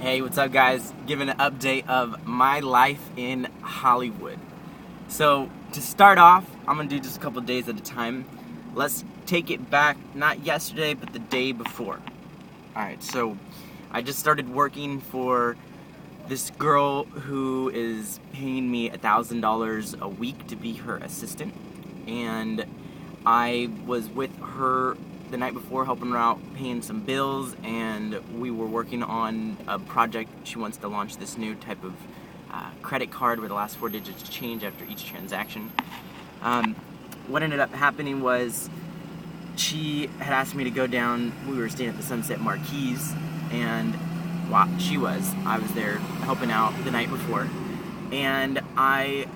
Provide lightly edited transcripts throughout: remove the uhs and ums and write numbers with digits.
Hey, what's up, guys? Giving an update of my life in Hollywood. So, to start off, I'm gonna do just a couple days at a time. Let's take it back, not yesterday, but the day before. Alright, so I just started working for this girl who is paying me $1,000 a week to be her assistant. And I was with her the night before, helping her out, paying some bills, and we were working on a project. She wants to launch this new type of credit card where the last 4 digits change after each transaction. What ended up happening was she had asked me to go down. We were staying at the Sunset Marquise, and I was there helping out the night before, and I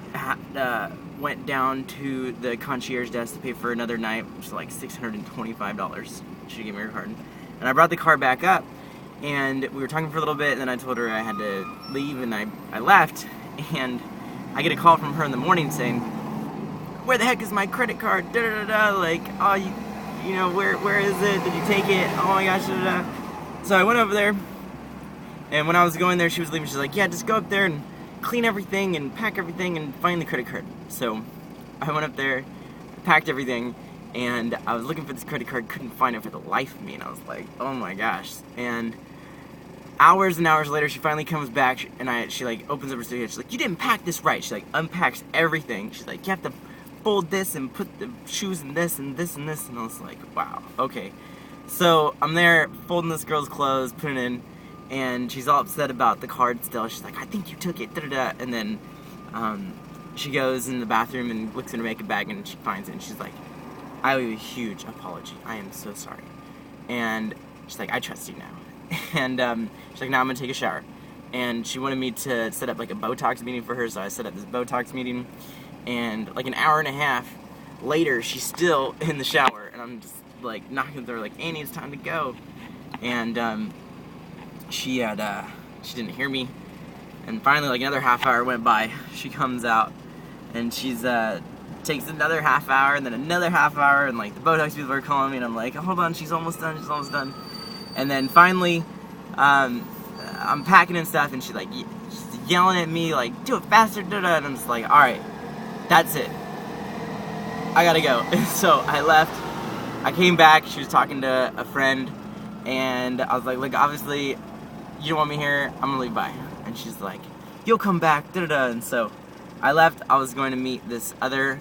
went down to the concierge desk to pay for another night, which was like $625. She gave me her card, and I brought the card back up, and we were talking for a little bit, and then I told her I had to leave, and I left, and I get a call from her in the morning saying, "Where the heck is my credit card? Da da da da. Like, oh, you know, where is it? Did you take it? Oh my gosh, da da da." So I went over there, and when I was going there, she was leaving. She's like, "Yeah, just go up there and clean everything and pack everything and find the credit card." So I went up there, packed everything, and I was looking for this credit card, couldn't find it for the life of me, and I was like, oh my gosh. And hours and hours later, she finally comes back, and she like opens up her studio. She's like, "You didn't pack this right." She like unpacks everything. She's like, "You have to fold this and put the shoes in this and this and this," and I was like, wow, okay. So I'm there folding this girl's clothes, putting it in, and she's all upset about the card still. She's like, "I think you took it, da da da," and then she goes in the bathroom and looks in her makeup bag, and she finds it, and she's like, "I owe you a huge apology. I am so sorry." And she's like, "I trust you now." And she's like, "Now I'm gonna take a shower." And she wanted me to set up like a Botox meeting for her, so I set up this Botox meeting, and like an hour and a half later, she's still in the shower, and I'm just like knocking at the door like, "Annie, it's time to go." And she didn't hear me, and finally, like another half hour went by. She comes out, and she's takes another half hour, and then another half hour, and like the Botox people are calling me, and I'm like, "Hold on, she's almost done." And then finally, I'm packing and stuff, and she's yelling at me like, "Do it faster, da da," and I'm just like, "All right, that's it. I gotta go." So I left. I came back. She was talking to a friend, and I was like, "Look, obviously, you don't want me here. I'm gonna leave. Bye." And she's like, "You'll come back, da da da." And so I left. I was going to meet this other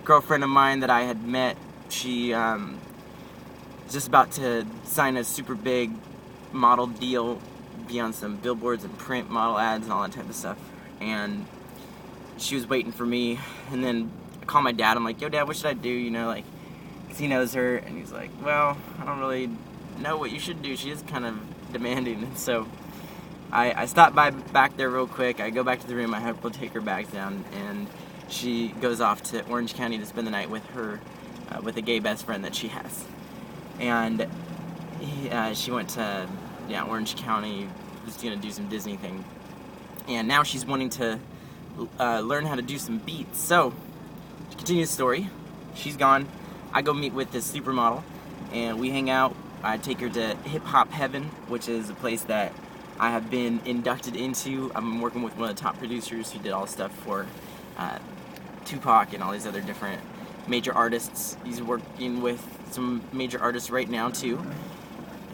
girlfriend of mine that I had met. She was just about to sign a super big model deal, be on some billboards and print model ads and all that type of stuff. And she was waiting for me. And then I called my dad. I'm like, "Yo, Dad, what should I do?" You know, like, 'cause he knows her. And he's like, "Well, I don't really know what you should do. She is kind of demanding." And so I stopped back there real quick. I go back to the room. I have to take her bags down, and she goes off to Orange County to spend the night with her, with a gay best friend that she has. And she went to Orange County, was gonna do some Disney thing, and now she's wanting to learn how to do some beats. So to continue the story, she's gone. I go meet with this supermodel, and we hang out. I take her to Hip Hop Heaven, which is a place that I have been inducted into. I'm working with one of the top producers who did all the stuff for Tupac and all these other different major artists. He's working with some major artists right now too,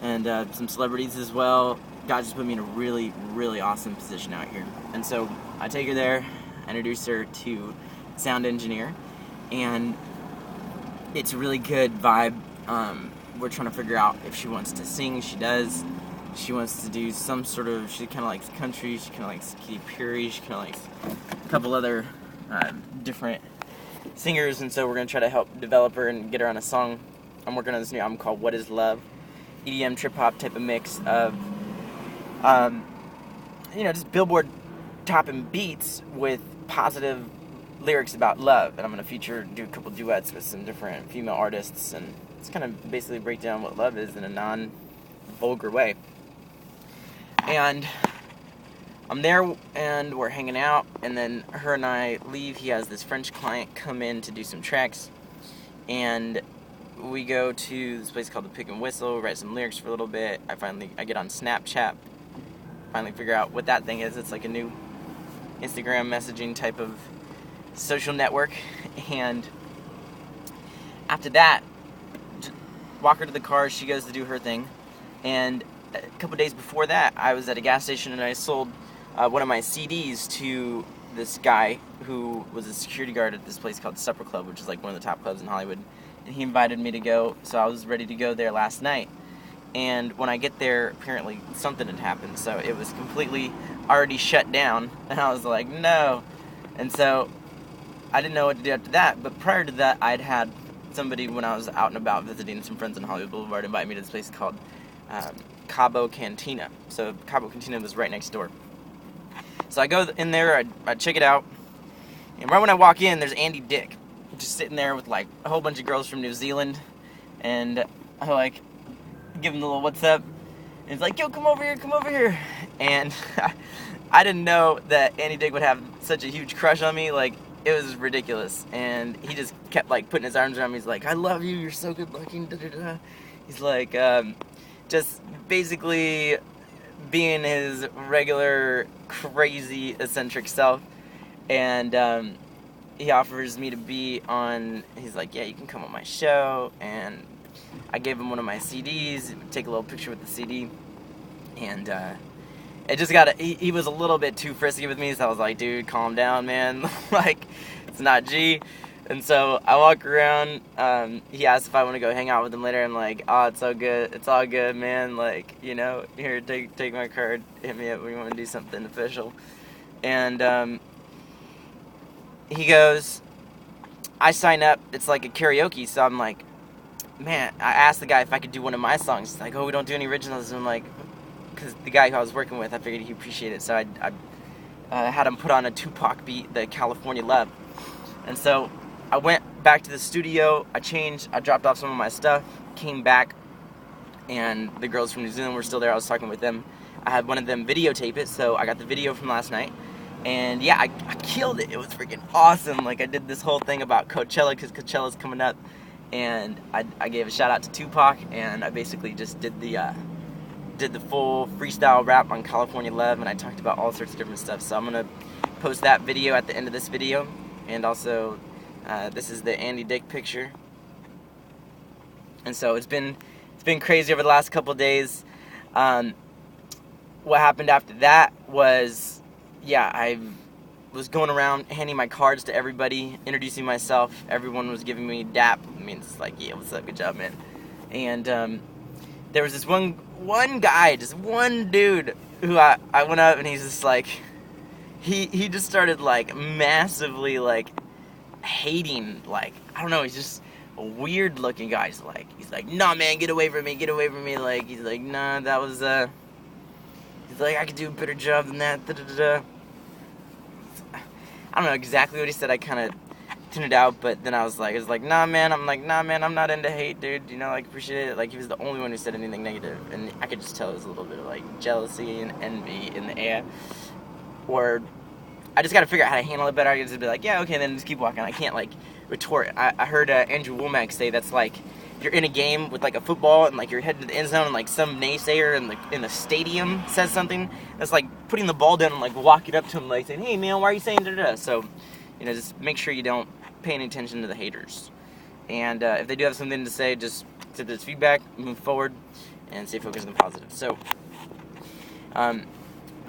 and some celebrities as well. God just put me in a really, really awesome position out here. And so I take her there, introduce her to sound engineer, and it's a really good vibe. We're trying to figure out if she wants to sing. She does. She wants to do some sort of, she kind of likes country, she kind of likes Katy Perry, she kind of likes a couple other different singers, and so we're going to try to help develop her and get her on a song. I'm working on this new album called What Is Love? EDM, trip-hop type of mix of, just Billboard topping beats with positive lyrics about love. And I'm going to do a couple duets with some different female artists, and it's kind of basically break down what love is in a non-vulgar way. And I'm there, and we're hanging out, and then her and I leave. He has this French client come in to do some tracks, and we go to this place called the Pick and Whistle, write some lyrics for a little bit. I get on Snapchat, finally figure out what that thing is. It's like a new Instagram messaging type of social network. And after that, walk her to the car, she goes to do her thing. And a couple days before that, I was at a gas station and I sold one of my CDs to this guy who was a security guard at this place called Supper Club, which is like one of the top clubs in Hollywood. And he invited me to go, so I was ready to go there last night. And when I get there, apparently something had happened, so it was completely already shut down. And I was like, no. And so I didn't know what to do after that. But prior to that, I'd had somebody, when I was out and about visiting some friends in Hollywood Boulevard, invite me to this place called Cabo Cantina. So Cabo Cantina was right next door. So I go in there, I check it out, and right when I walk in, there's Andy Dick, just sitting there with like a whole bunch of girls from New Zealand, and I like give him the little what's up, and he's like, yo, come over here, and I didn't know that Andy Dick would have such a huge crush on me. Like, it was ridiculous, and he just kept like putting his arms around me. He's like, I love you, you're so good looking, da-da-da. He's like, just basically being his regular crazy eccentric self. And he offers me to be on, he's like, yeah, you can come on my show. And I gave him one of my CDs, take a little picture with the CD, and it just he was a little bit too frisky with me, so I was like, dude, calm down, man. Like, it's not G. And so I walk around, he asked if I want to go hang out with him later. I'm like, oh, it's all good, man. Like, you know, here, take my card, hit me up, we want to do something official. And he goes, I sign up, it's like a karaoke, so I'm like, man, I asked the guy if I could do one of my songs. He's like, oh, we don't do any originals. And I'm like, because the guy who I was working with, I figured he'd appreciate it, so I had him put on a Tupac beat, the California Love. And so I went back to the studio, I changed, I dropped off some of my stuff, came back, and the girls from New Zealand were still there. I was talking with them. I had one of them videotape it, so I got the video from last night. And yeah, I killed it. It was freaking awesome. Like, I did this whole thing about Coachella, because Coachella's coming up, and I gave a shout out to Tupac, and I basically just did the full freestyle rap on California Love, and I talked about all sorts of different stuff. So I'm gonna post that video at the end of this video, and also this is the Andy Dick picture. And so it's been crazy over the last couple of days. What happened after that was, yeah, I was going around handing my cards to everybody, introducing myself. Everyone was giving me dap. I mean, it's like, yeah, what's up, good job, man. And there was this one guy, just one dude, who I went up, and he's just like, he just started like massively like hating, like, I don't know, he's just a weird looking guy. He's like, nah, man, get away from me, like, he's like, nah, that was he's like, I could do a better job than that, da-da-da-da. I don't know exactly what he said. I kind of tuned it out, but then I was like, nah, man, I'm not into hate, dude, you know, like, appreciate it. Like, he was the only one who said anything negative, and I could just tell there was a little bit of like jealousy and envy in the air. Or I just got to figure out how to handle it better. I just be like, yeah, okay, then just keep walking. I can't like retort. I heard Andrew Womack say that's like, if you're in a game with like a football and like you're heading to the end zone and like some naysayer in the stadium says something, that's like putting the ball down and like walking up to him like saying, hey man, why are you saying da-da-da? So, you know, just make sure you don't pay any attention to the haters. And if they do have something to say, just take this feedback, move forward, and stay focused on the positive. So,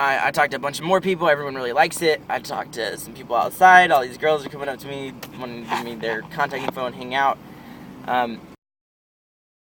I talked to a bunch of more people. Everyone really likes it. I talked to some people outside. All these girls are coming up to me, wanting to give me their contact info and hang out.